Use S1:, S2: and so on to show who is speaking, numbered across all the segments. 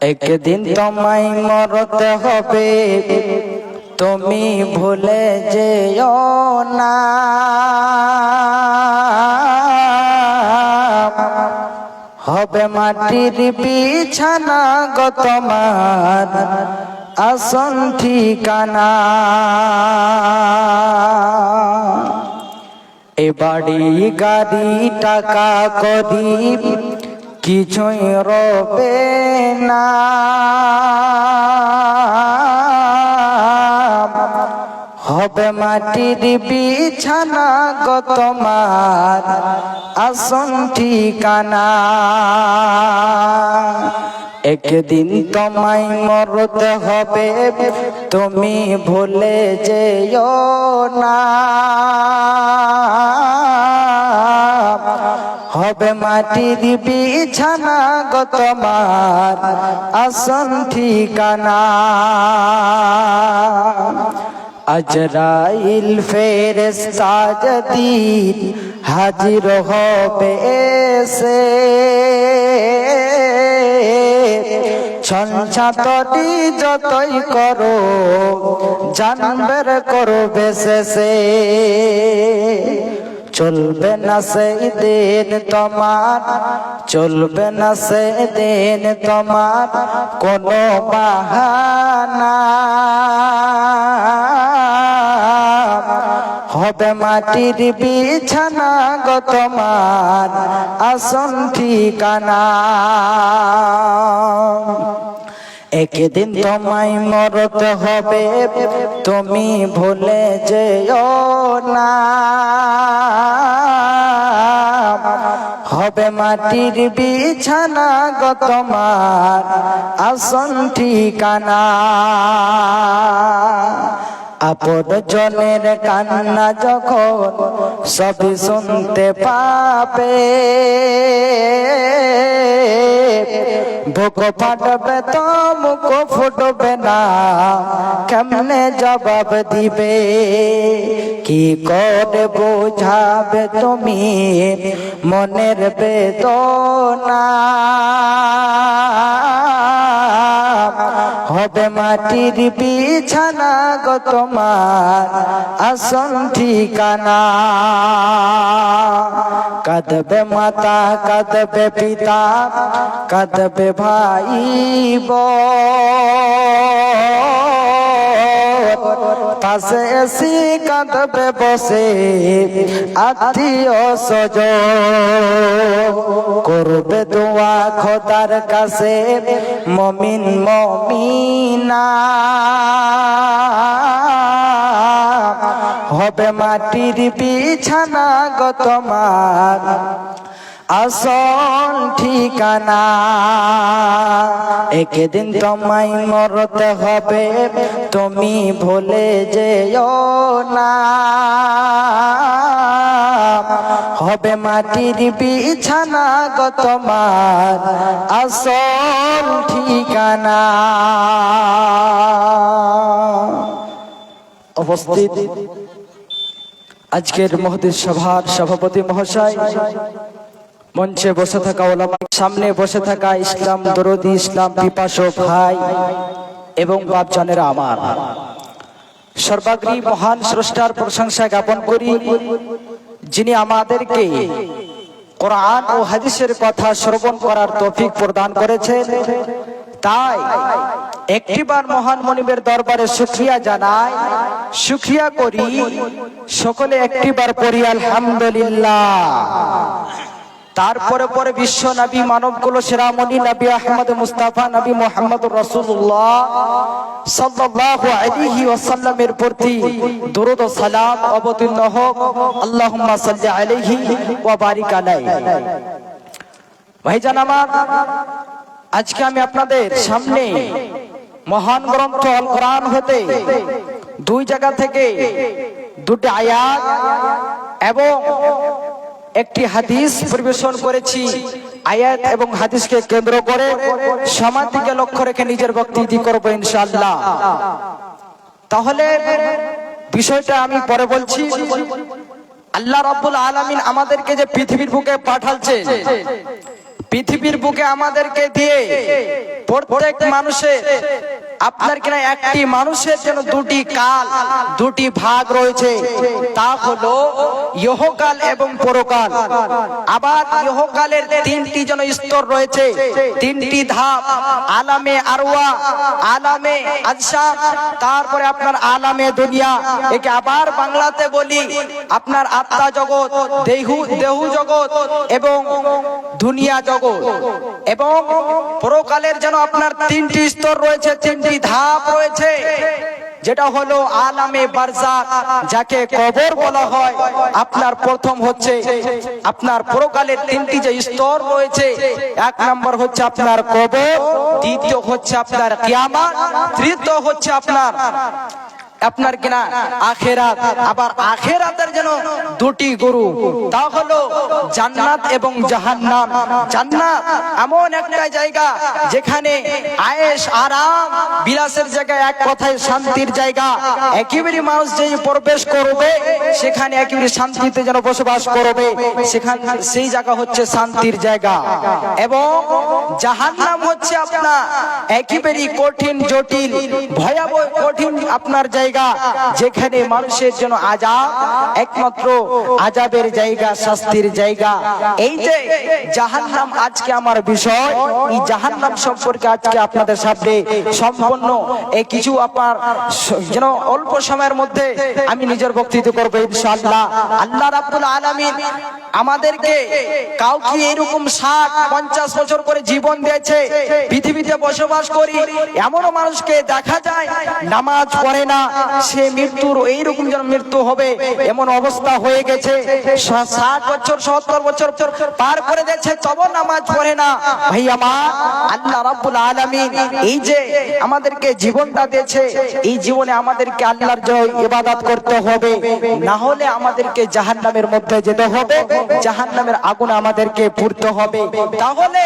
S1: একদিন তোমায় মরতে হবে, তুমি ভুলে যেও না। হবে মাটির বিছানা গো তোমার আসন ঠিকানা। এ বাড়ি গাড়ি টাকা করি কিছুই রবে না। হবে মাটির বিছানা গো তোমার আসন ঠিকানা। একদিন তোমায় মরতে হবে, তুমি ভুলে যেও না। হবে মাটির বিছানা গো তোমার আসন ঠিকানা। আজরাইল ফেরেশতা যেদিন হাজির হবে এসে, ছঞ্ছাতটি যতই করো জানবের করবে শেষে। চলবে না সেই দিন তোমার, চলবে না সেই দিন তোমার কোনো বাহানা। হবে মাটির বিছানা গো তোমার আসন ঠিকানা। একদিন তোমায় মরতে হবে, তুমি ভুলে যেও না। হবে মাটির বিছানা গো তোমার আসন ঠিকানা। আপন জনের কান্না যখন সবই শুনতে পাবে, বুক ফাটবে তো মুখ ফুটবে না, কেমনে জবাব দিবে? কি করে বোঝাবে তুমি মনের বেদনা? হবে মাটির বিছানা গো তোমার আসন ঠিকানা। কাঁদবে মাতা, কাঁদবে পিতা, কাঁদবে ভাই বোন, পাশে এসে কাঁদবে বসে আত্মীয় স্বজন। করবে দোয়া খোদার কাছে মুমিন মুমিনা। হবে মাটির বিছানা গো তোমার আসল ঠিকানা। একদিন তোমায় মরতে হবে, তুমি ভুলে যেও না। হবে মাটির বিছানা গো তোমার আসল ঠিকানা। উপস্থিত আজকের মহদিস সভার সভাপতি মহাশয়, মঞ্চে বসে থাকা ওলামা, সামনে বসে থাকা ইসলাম দরদি, ইসলাম পিপাসু ভাই এবং বাপজানেরা আমার, সর্বাগ্রী মহান স্রষ্টার প্রশংসা জ্ঞাপন করি, যিনি আমাদেরকে কোরআন ও হাদিসের কথা শ্রবণ করার তৌফিক প্রদান করেছেন। তাই একটিবার মহান মনিবের দরবারে শুকরিয়া জানাই, শুকরিয়া করি। সকলে একটিবার পড়ি আলহামদুলিল্লাহ। তারপরে পরে বিশ্ব নবী, মানবকুল শিরামণি নবী আহমদ মুস্তাফা নবী মুহাম্মদুর রাসূলুল্লাহ সাল্লাল্লাহু আলাইহি ওয়াসাল্লামের প্রতি দরুদ ও সালাম অবতীর্ণ হোক। আল্লাহুম্মা সাল্লি আলাইহি ওয়া বারিক আলাইহি। ভাইজান আমার, আজকে আমি আপনাদের সামনে মহান গ্রন্থ আল কোরআন হতে দুই জায়গা থেকে দুটি আয়াত এবং একটি হাদিস পরিবেশন করেছি। আয়াত এবং হাদিসকে কেন্দ্র করে সমাধিকে লক্ষ্য রেখে নিজের বক্তব্য করব ইনশাআল্লাহ। তাহলে বিষয়টা আমি পরে বলছি। আল্লাহ রাব্বুল আলামিন আমাদেরকে যে পৃথিবীর বুকে পাঠালছেন, পৃথিবীর বুকে আমাদেরকে দিয়ে প্রত্যেক মানুষের আপনার কিনা একটি মানুষের জন্য দুটি কাল, দুটি ভাগ রয়েছে। তা হলো ইহকাল এবং পরকাল। আবার ইহকালের তিনটি যেন স্তর রয়েছে, তিনটি ধাপ, আলামে আরওয়া, আলামে আজসাম, তারপরে আপনার আলামে দুনিয়া। একে আবার বাংলাতে বলি আপনার আত্মা জগৎ, দেহু জগৎ এবং দুনিয়া জগৎ। এবং পরকালের যেন আপনার তিনটি স্তর রয়েছে, তিনটি ধাপ রয়েছে, যেটা হলো আলামে বারজাখ, যাকে কবর বলা হয়। আপনার প্রথম হচ্ছে আপনার পরকালের তিনটি যে স্তর রয়েছে, এক নম্বর হচ্ছে আপনার কবর, দ্বিতীয় হচ্ছে আপনার কিয়ামত, তৃতীয় হচ্ছে আপনার কিনা আখেরাত। আবার আখেরাতের যেন দুটি গুরু, তা হলো জান্নাত এবং জাহান্নাম। জান্নাত এমন একটা জায়গা যেখানে আয়েশ আরাম বিলাসের জায়গা, এক কথায় শান্তির জায়গা। একেবারে মানুষ যে প্রবেশ করবে সেখানে একেবারে শান্তিতে যেন বসবাস করবে, সেখানে সেই জায়গা হচ্ছে শান্তির জায়গা। এবং জাহান্নাম হচ্ছে আপনার একেবারে কঠিন, জটিল, ভয়াবহ, কঠিন আপনার জায়গা, যেখানে মানুষের জন্য আযাব, একমাত্র আযাবের জায়গা, শাস্তির জায়গা। এই যে জাহান্নাম আজকে আমার বিষয়, এই জাহান্নাম সম্পর্কে আজকে আপনাদের সামনে সম্পূর্ণ কিছু আপনার যেন অল্প সময়ের মধ্যে আমি নিজের বক্তৃতা করবো ইনশাআল্লাহ। আল্লাহ রাব্বুল আলামিন আমাদেরকে কাউকে এরকম 60-50 বছর করে জীবন দিয়েছে, পৃথিবীতে বসবাস করি। এমনও মানুষকে দেখা যায় নামাজ পড়ে না, সে মৃত্যুর এইরকম যেন মৃত্যু হবে এমন অবস্থা হয়ে গেছে। 60 বছর 70 বছর পার করে দিয়েছে, তবু নামাজ পড়ে না। ভাই আমার, আল্লাহ রাব্বুল আলামিন এই যে আমাদেরকে জীবনটা দিয়েছে, এই জীবনে আমাদেরকে আল্লাহর ইবাদত করতে হবে, না হলে আমাদেরকে জাহান্নামের মধ্যে যেতে হবে, জাহান্নামের আগুনে আমাদেরকে পুড়তে হবে। তাহলে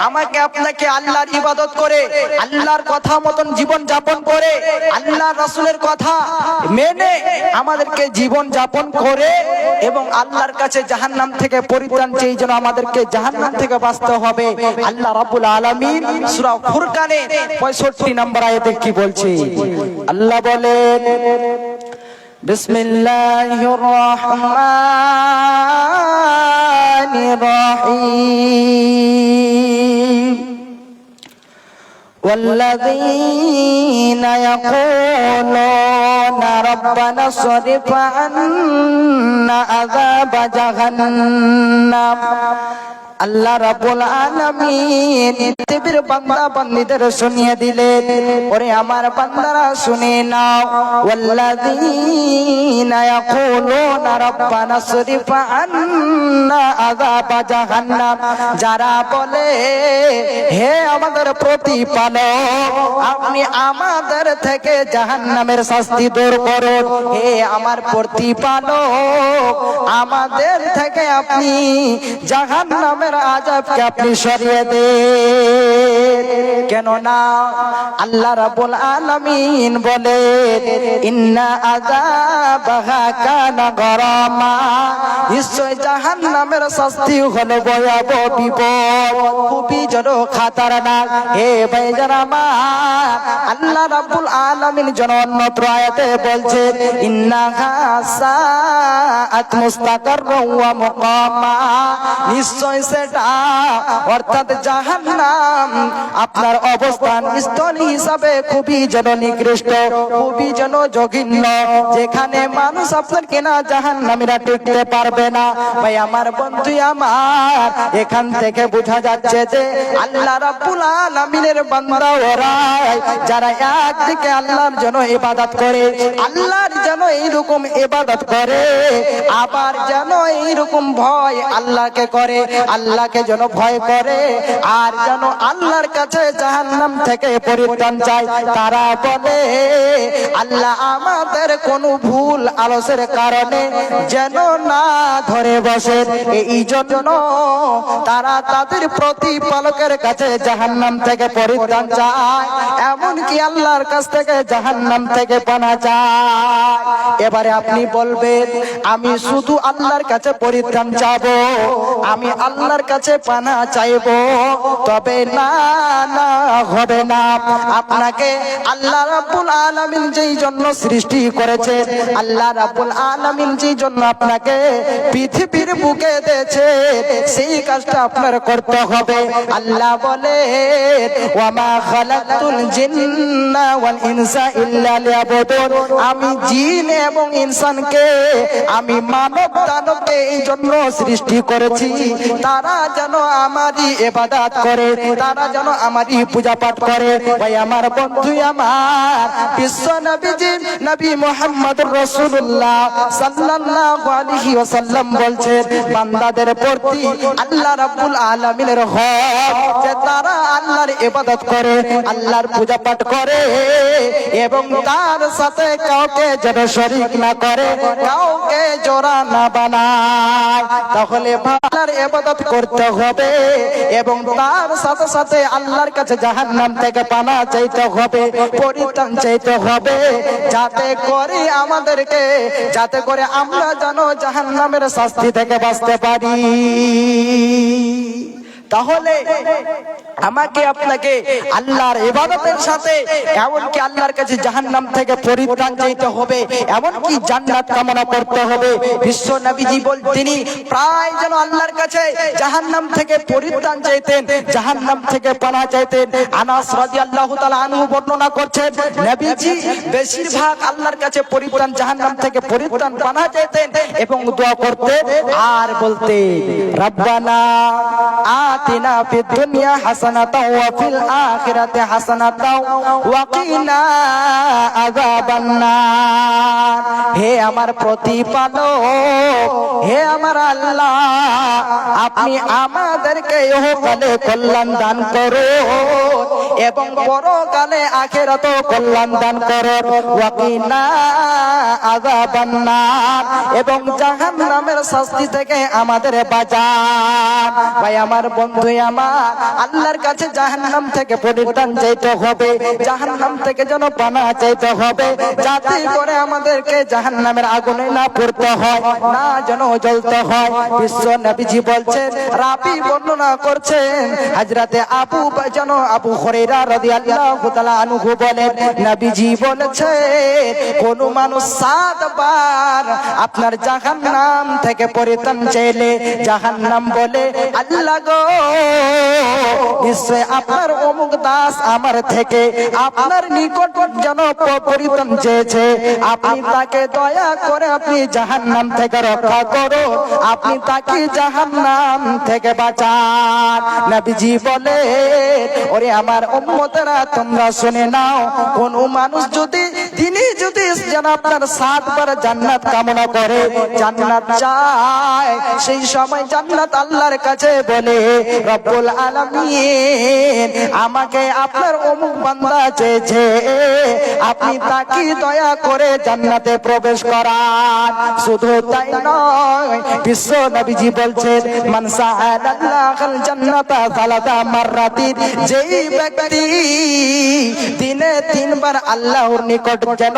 S1: আমাকে আপনাকে আল্লাহর ইবাদত করে, আল্লাহর কথা মতন জীবন যাপন করে, আল্লাহর রাসূলের কথা মেনে আমাদেরকে জীবন যাপন করে এবং আল্লাহর কাছে জাহান্নাম থেকে পরিত্রাণ চেয়ে যেন আমাদেরকে জাহান্নাম থেকে বাঁচতে হবে। আল্লাহ রাব্বুল আলামিন সূরা ফুরকানে 65 নম্বর আয়াতে কি বলছে? আল্লাহ বলেন, বিসমিল্লাহির রহমানির রহিম। والذين يقولون ربنا اصرف عنا عذاب جهنم। আল্লাহ রাব্বুল আলামিন পৃথিবীর বান্দা বান্দীদের শুনিয়ে দিলেন, ওরে আমার বান্দারা শুনে নাও। ওয়াল্লাযীনা ইয়াকুলুনা রাব্বানা সরিফ আন্না আযাব জাহান্নাম, যারা বলে হে আমাদের প্রতিপালক, আপনি আমাদের থেকে জাহান্নামের শাস্তি দূর করুন। হে আমার প্রতিপালক, আমাদের থেকে আপনি জাহান্নামের আযাবকে আপনি সরিয়ে দেন। কেননা আল্লাহ রাব্বুল আলামিন বলেন, ইন্না আযাবাহা কানা গরামা, নিশ্চয় জাহান্নামের শাস্তি হলো ভয়াবহ বিপদ, খুবই যেন খাতারনাক। হে ভাইজান আমার, আল্লাহ রাব্বুল আলামিন যেন অন্যত্র আয়াতে বলছেন, ইন্নাহা সাআত মুস্তাকাররান ওয়া মুকামা, নিশ্চয় সেটা অর্থাৎ জাহান্নাম আপনার অবস্থান স্থল হিসাবে খুবই যেন নিকৃষ্ট, খুবই যেন জঘন্য, যেখানে মানুষ আপনার কিনা জাহান্নামীরা টিকতে পারবে না। ভাই আমার, বন্ধু আমার, এখান থেকে বোঝা যাচ্ছে যে আল্লাহ রাব্বুল আলামিনের বান্দা ওরা যারা একদিকে আল্লাহর জন্য ইবাদত করে, আল্লাহর জন্য এইরকম ইবাদত করে, আবার যেন এইরকম ভয় আল্লাহকে করে, আল্লাহকে যেন ভয় করে, আর যেন আল্লাহর কাছে জাহান্নাম থেকে পরিত্রাণ চায় তারা বলে আল্লাহ আমাদের কোনো ভুল আলসের কারণে যেন না ধরে বসে, এই জন্য তারা তাদের প্রতিপালকের কাছে জাহান্নাম থেকে পরিত্রাণ চায়, এমনকি আল্লাহর কাছ থেকে জাহান্নাম থেকে পানা চায়। এবারে আপনি বলবেন আমি শুধু আল্লাহর কাছে পরিত্রাণ চাবো, আমি আল্লাহর কাছে পানা চাইবো, তবে না না হবে না। আপনাকে আল্লাহ রাব্বুল আলামিন যেই জন্য সৃষ্টি করেছেন, আল্লাহ রাব্বুল আলামিন যেই জন্য আপনাকে পৃথিবীর বুকে দিয়েছে, সেই কাজটা আপনার করতে হবে। আল্লাহ বলে ওয়ামা খালাকতুল জিন্না ওয়াল ইনসা ইল্লা লিয়াবুদুন, আমি জিন এবং ইনসানকে, আমি মানব দানবকে এই জন্য সৃষ্টি করেছি তারা যেন আমারই ইবাদত করে, তারা যেন আমারই পূজা পাঠ করে। ভাই আমার বন্ধু আমার, বিশ্ব নবীজি নবী মুহাম্মদুর রাসূলুল্লাহ সাল্লাল্লাহু আলাইহি ওয়াসাল্লাম বলছেন বান্দাদের প্রতি আল্লাহ রাব্বুল আলামিনের হক যে তারা আল্লাহর ইবাদত করে, আল্লাহর পূজা পাঠ করে এবং তার সাথে কাউকে যেন শরীক না করে, কাউকে জোড়া না বানায়। তাহলে আল্লাহর ইবাদত করতে হবে এবং তার সাথে সাথে আল্লাহর কাছে জাহান্নাম থেকে পানা চাইতে হবে, পরিত্রাণ চাইতে হবে, যাতে করে আমাদেরকে, যাতে করে আমরা যেন জাহান্নামের শাস্তি থেকে বাঁচতে পারি। তাহলে আমাকে আপনাকে আল্লাহর ইবাদতের সাথে এমনকি আল্লাহর কাছে জাহান্নাম থেকে পরিত্রাণ চাইতে হবে, এমনকি জান্নাত কামনা করতে হবে। বিশ্ব নবীজি তিনি প্রায় যেন আল্লাহর কাছে জাহান্নাম থেকে পরিত্রাণ চাইতেন, জাহান্নাম থেকে পানা চাইতেন। আনাস রাদিয়াল্লাহু তাআলা আনহু বর্ণনা করছেন নবীজি বেশিরভাগ আল্লাহর কাছে পরিত্রাণ, জাহান্নাম থেকে পরিত্রাণ পানা চাইতেন এবং দোয়া করতেন আর বলতেন রব্বানা আতিনা ফিদ দুনিয়া হাসানাতাও ওয়া ফিল আখিরাতি হাসানাতাও ওয়া কিনা আযাবান নার। হে আমার প্রতিপালক, হে আমার আল্লাহ, আপনি আমাদেরকে ইহকালে কল্যাণ দান করো এবং পরকালে আখিরাতেও কল্যাণ দান করো। ওয়া কিনা আযাবান নার, এবং জাহান্নামের শাস্তি থেকে আমাদের বাঁচান। ভাই আমার বন্ধু আমার, আল্লাহর কাছে জাহান্নাম থেকে পরিত্রাণ চাইতে হবে, জাহান্নাম থেকে যেন পানা চাইতে হবে, যাতে করে আমাদেরকে জাহান্নামের আগুনে না পড়তে হয়, না যেন জ্বলতে হয়। বিশ্ব নবীজি বলছেন, রাবি বর্ণনা করছেন হযরতে আবু হুরায়রা রাদিয়াল্লাহু তাআলা আনহু বলেন নবীজি বলেছেন কোন মানুষ 7 বার আপনার জাহান্নাম থেকে পরিত্রাণ চাইলে জাহান্নাম বলে আল্লাহ গো, নিশ্চয় আপনার অমুক দাস আমার থেকে আপনার নিকট যেন পরিত্রাণ চেয়েছে, আপনি তাকে দয়া করে আপনি জাহান্নাম থেকে রক্ষা করো, আপনি তাকে জাহান্নাম থেকে বাঁচান। নবীজি বলে ওরে আমার উম্মতেরা তোমরা শুনে নাও, কোন মানুষ যদি তিনি যদি যেন আপনার 7 বার জান্নাত কামনা করে, জান্নাত চায়, সেই সময় জান্নাত আল্লাহর কাছে বলে রব্বুল আলামিন আমাকে আপনার অমুক বান্দা চেয়েছে, আপনি তাকে দয়া করে জান্নাতে প্রবেশ করান। শুধু তাই নয়, বিশ্ব নবীজি বলছেন মান সাআদাল্লাহুল জান্নাতা সালাতা মাররাতিন, যেই ব্যক্তি দিনে 3 বার আল্লাহর নিকট যেন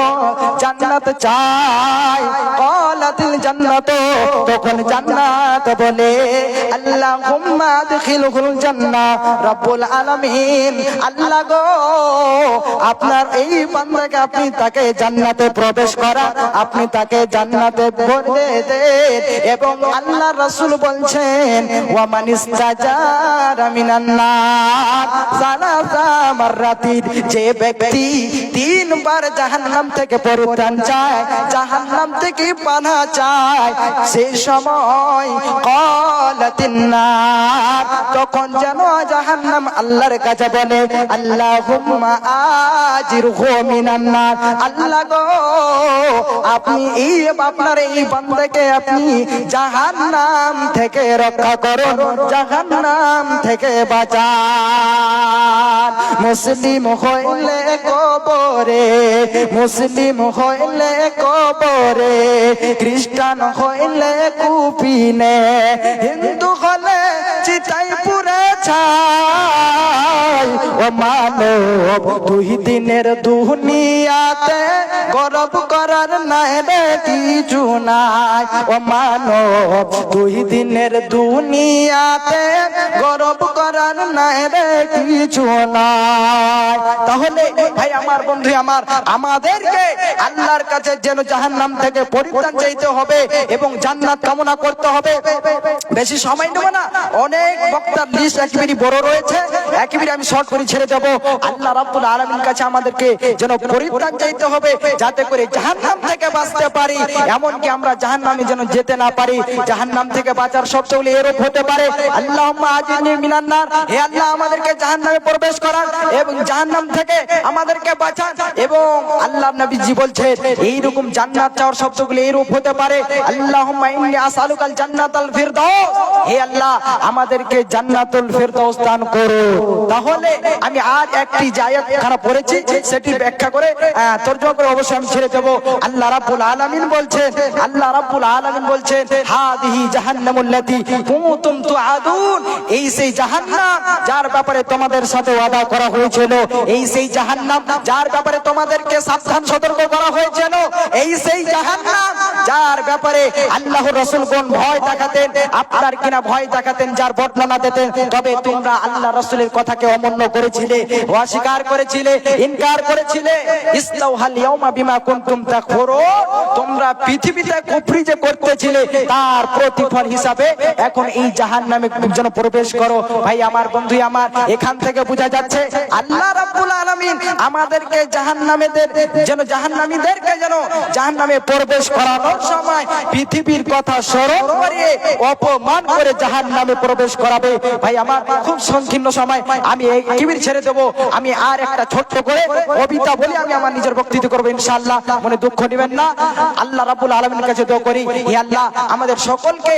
S1: জান্নাত চায়, ক্বালাতিল জান্নাত, তখন জান্নাত বলে আল্লাহুম্মা আদখিলহুল জান্নাহ, রব্বুল আলামিন আল্লাহ গো আপনার এই বান্দাকে আপনি তাকে জান্নাতে প্রবেশ করা, আপনি তাকে জান্নাতে ভরে দেন। এবং আল্লাহ রাসূল বলছেন ওয়া মান ইস্তাজারা মিনান নার সালাসা মাররাতিন, যে ব্যক্তি 3 বার জাহান্নাম থেকে পরিত্রাণ চায়, জাহান্নাম থেকে পানা চায়, সেই সময় ক্বালাতিন নার, তখন যেন জাহান্নাম আল্লাহর কাছে বলে আল্লাহুম্মা আজিরহু মিনান নার, আল্লাহ গো আপনি এই আপনার এই বান্দাকে আপনি জাহান্নাম থেকে রক্ষা করুন, জাহান্নাম থেকে বাঁচান। মুসলিম হইলে কবরে, মুসলিম হইলে কবরে, খ্রিস্টান হইলে কুপিনে, হিন্দু হলে চিতাই পুরে ছাই। ও মানব দুই দিনের দুনিয়াতে গরব করার নাই রে কিছু নাই। ও মানব দুই দিনের দুনিয়াতে গরব করার নাই রে কিছু নাই। তাহলে ভাই আমার বন্ধু আমার, আমাদেরকে আল্লাহর কাছে যেন জাহান্নাম থেকে পরিত্রাণ চাইতে হবে এবং জান্নাত কামনা করতে হবে। বেশি সময় নেব না, অনেক বক্তার লিস্ট একেবারে বড় রয়েছে, একেবারে আমি শর্ট করে ছেড়ে দেব। আল্লাহ রাব্বুল আলামিন কাছে আমাদেরকে যেন পরিত্রাণ চাইতে হবে, যাতে করে জাহান্নাম থেকে বাঁচতে পারি, এমনকি আমরা জাহান্নামে যেন যেতে না পারি। জাহান্নাম থেকে বাঁচার শর্তগুলো এরূপ হতে পারে, আল্লাহুম্মা আজিরনি মিনান নার, হে আল্লাহ আমাদেরকে জাহান্নামে প্রবেশ করান এবং জাহান্নাম থেকে আমাদেরকে বাঁচান। এবং আল্লাহর নবীজি বলছেন এইরকম জান্নাত চাওয়ার শর্তগুলো এরূপ হতে পারে, আল্লাহুম্মা ইন্নী আসআলুকাল জান্নাতাল ফিরদাউস, হে আল্লাহ আমাদেরকে জান্নাতুল ফিরদাউস দান করো। তাহলে আমি আর একটি আয়াত খানা পড়েছি, সেটি ব্যাখ্যা করে তরজমা করে অবশ্যই আমি ছেড়ে দেব। আল্লাহ রাব্বুল আলামিন বলছেন, আল্লাহ রাব্বুল আলামিন বলছেন, হাদিহি জাহান্নামুল্লাতী কুনতুম তুআদুন, এই সেই জাহান্নাম যার ব্যাপারে তোমাদের সাথে ওয়াদা করা হয়েছিল, এই সেই জাহান্নাম যার ব্যাপারে তোমাদেরকে সাবধান সতর্ক করা হয়েছিল, এই সেই জাহান্নাম যার ব্যাপারে আল্লাহর রাসূলগণ ভয় দেখাতেন, আপনার কিনা ভয় দেখাতেন, যার বর্ণনা দিতেন, তবে তোমরা আল্লাহ রাসূলের কথাকে অমান্য করেছিলে, অস্বীকার করেছিলে, ইনকার করেছিলে। ইসলাউহাল ইয়াউমা বিমা কুনতুম তাকফুরুন, তোমরা পৃথিবীতে কুফরি যে করতেছিলে তার প্রতিফল হিসাবে এখন এই জাহান্নামে যেন প্রবেশ করো। ভাই আমার বন্ধু আমার, এখান থেকে বোঝা যাচ্ছে আল্লাহ রাব্বুল আলামিন আমাদেরকে জাহান্নামীদেরকে যেন জাহান্নামে প্রবেশ করানোর সময় পৃথিবীর কথা স্মরণ করে অপমান করে জাহান্নামে প্রবেশ করাবে। ভাই আমার খুব সংকীর্ণ সময়, আমি এই কিবির ছেড়ে দেব। আমি আর একটা ছোট্ট করে কবিতা বলে আমি আমার নিজের বক্তৃতা করবো ইনশাআল্লাহ, মনে দুঃখ নেবেন না। আল্লাহ রাব্বুল আলামিনের কাছে দোয়া করি, হে আল্লাহ আমাদের সকলকে